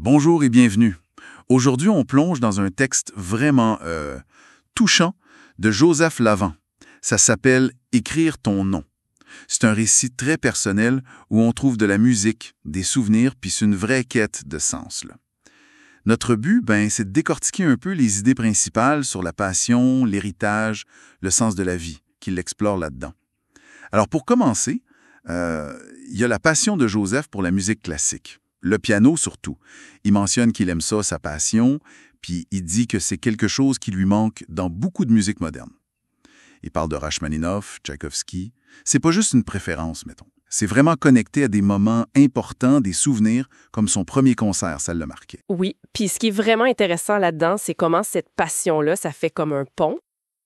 Bonjour et bienvenue. Aujourd'hui, on plonge dans un texte vraiment touchant de Joseph Lavant. Ça s'appelle « Écrire ton nom ». C'est un récit très personnel où on trouve de la musique, des souvenirs, puis c'est une vraie quête de sens, là. Notre but, c'est de décortiquer un peu les idées principales sur la passion, l'héritage, le sens de la vie, qu'il explore là-dedans. Alors pour commencer, il y a la passion de Joseph pour la musique classique. Le piano surtout. Il mentionne qu'il aime ça, sa passion, puis il dit que c'est quelque chose qui lui manque dans beaucoup de musique moderne. Il parle de Rachmaninoff, Tchaïkovski. C'est pas juste une préférence, mettons. C'est vraiment connecté à des moments importants, des souvenirs, comme son premier concert, ça l'a marqué. Oui, puis ce qui est vraiment intéressant là-dedans, c'est comment cette passion-là, ça fait comme un pont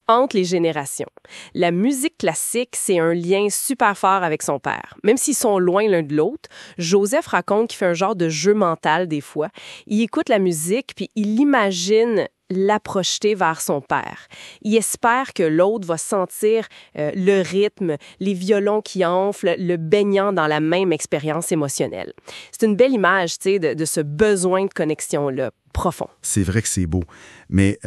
entre les générations. La musique classique, c'est un lien super fort avec son père. Même s'ils sont loin l'un de l'autre, Joseph raconte qu'il fait un genre de jeu mental des fois. Il écoute la musique, puis il imagine la projeter vers son père. Il espère que l'autre va sentir le rythme, les violons qui enflent, le baignant dans la même expérience émotionnelle. C'est une belle image, tu sais, de ce besoin de connexion-là, profond. C'est vrai que c'est beau, mais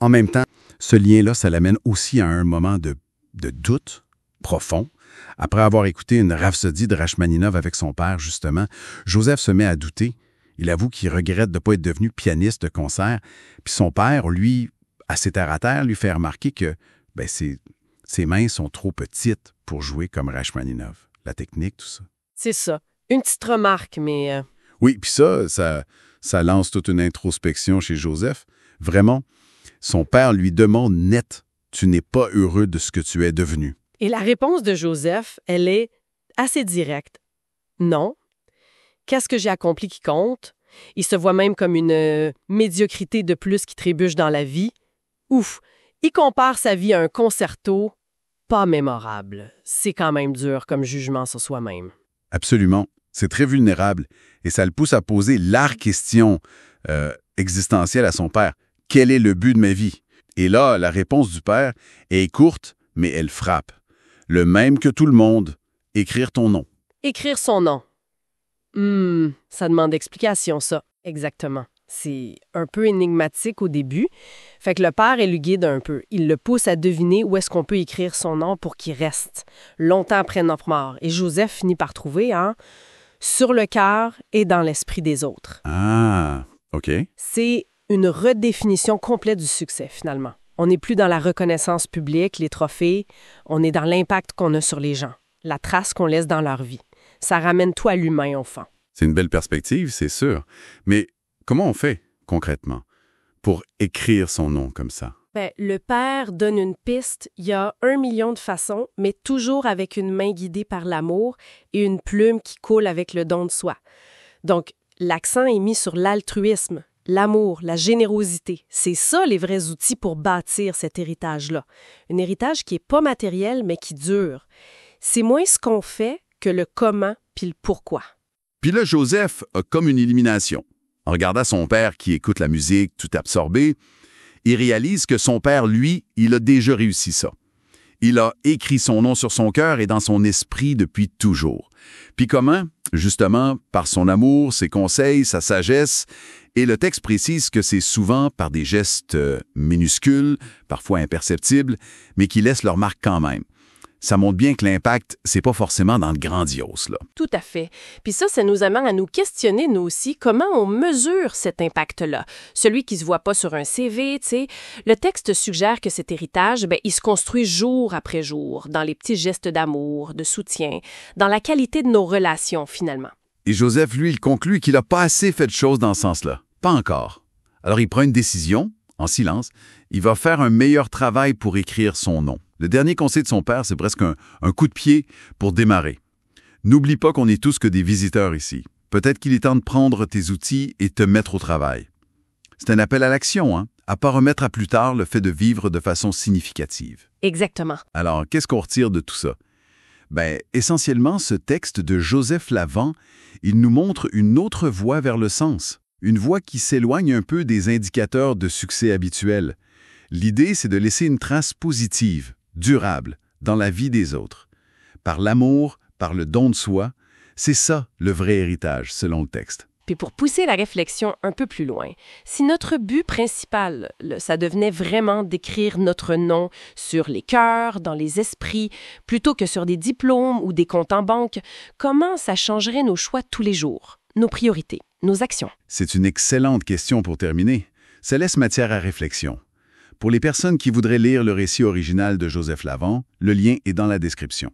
en même temps, ce lien-là, ça l'amène aussi à un moment de doute profond. Après avoir écouté une rhapsodie de Rachmaninov avec son père, justement, Joseph se met à douter. Il avoue qu'il regrette de ne pas être devenu pianiste de concert. Puis son père, lui, assez terre-à-terre, lui fait remarquer que ses mains sont trop petites pour jouer comme Rachmaninov. La technique, tout ça. C'est ça. Une petite remarque, mais... Oui, puis ça lance toute une introspection chez Joseph. Vraiment, son père lui demande net « Tu n'es pas heureux de ce que tu es devenu ». Et la réponse de Joseph, elle est assez directe. Non. Qu'est-ce que j'ai accompli qui compte? Il se voit même comme une médiocrité de plus qui trébuche dans la vie. Ouf! Il compare sa vie à un concerto pas mémorable. C'est quand même dur comme jugement sur soi-même. Absolument. C'est très vulnérable. Et ça le pousse à poser la question existentielle à son père. Quel est le but de ma vie? Et là, la réponse du père est courte, mais elle frappe. Le même que tout le monde. Écrire ton nom. Écrire son nom. Ça demande explication, ça. Exactement. C'est un peu énigmatique au début. Fait que le père, il le guide un peu. Il le pousse à deviner où est-ce qu'on peut écrire son nom pour qu'il reste longtemps après notre mort. Et Joseph finit par trouver, sur le cœur et dans l'esprit des autres. Ah, OK. C'est une redéfinition complète du succès, finalement. On n'est plus dans la reconnaissance publique, les trophées. On est dans l'impact qu'on a sur les gens, la trace qu'on laisse dans leur vie. Ça ramène tout à l'humain, au fond. C'est une belle perspective, c'est sûr. Mais comment on fait, concrètement, pour écrire son nom comme ça? Le père donne une piste. Il y a 1 million de façons, mais toujours avec une main guidée par l'amour et une plume qui coule avec le don de soi. Donc, l'accent est mis sur l'altruisme, l'amour, la générosité. C'est ça les vrais outils pour bâtir cet héritage-là. Un héritage qui n'est pas matériel, mais qui dure. C'est moins ce qu'on fait que le comment puis le pourquoi. Puis là, Joseph a comme une illumination. En regardant son père qui écoute la musique, tout absorbé, il réalise que son père, lui, il a déjà réussi ça. Il a écrit son nom sur son cœur et dans son esprit depuis toujours. Puis comment? Justement, par son amour, ses conseils, sa sagesse. Et le texte précise que c'est souvent par des gestes minuscules, parfois imperceptibles, mais qui laissent leur marque quand même. Ça montre bien que l'impact, c'est pas forcément dans le grandiose, là. Tout à fait. Puis ça nous amène à nous questionner, nous aussi, comment on mesure cet impact-là. Celui qui se voit pas sur un CV, tu sais. Le texte suggère que cet héritage, il se construit jour après jour, dans les petits gestes d'amour, de soutien, dans la qualité de nos relations, finalement. Et Joseph, lui, il conclut qu'il n'a pas assez fait de choses dans ce sens-là. Pas encore. Alors il prend une décision, en silence. Il va faire un meilleur travail pour écrire son nom. Le dernier conseil de son père, c'est presque un coup de pied pour démarrer. N'oublie pas qu'on est tous que des visiteurs ici. Peut-être qu'il est temps de prendre tes outils et te mettre au travail. C'est un appel à l'action, à pas remettre à plus tard le fait de vivre de façon significative. Exactement. Alors, qu'est-ce qu'on retire de tout ça? Essentiellement, ce texte de Joseph Lavant, il nous montre une autre voie vers le sens. Une voie qui s'éloigne un peu des indicateurs de succès habituels. L'idée, c'est de laisser une trace positive, durable, dans la vie des autres. Par l'amour, par le don de soi, c'est ça le vrai héritage, selon le texte. Puis pour pousser la réflexion un peu plus loin, si notre but principal, ça devenait vraiment d'écrire notre nom sur les cœurs, dans les esprits, plutôt que sur des diplômes ou des comptes en banque, comment ça changerait nos choix tous les jours, nos priorités, nos actions? C'est une excellente question pour terminer. Ça laisse matière à réflexion. Pour les personnes qui voudraient lire le récit original de Joseph Lavant, le lien est dans la description.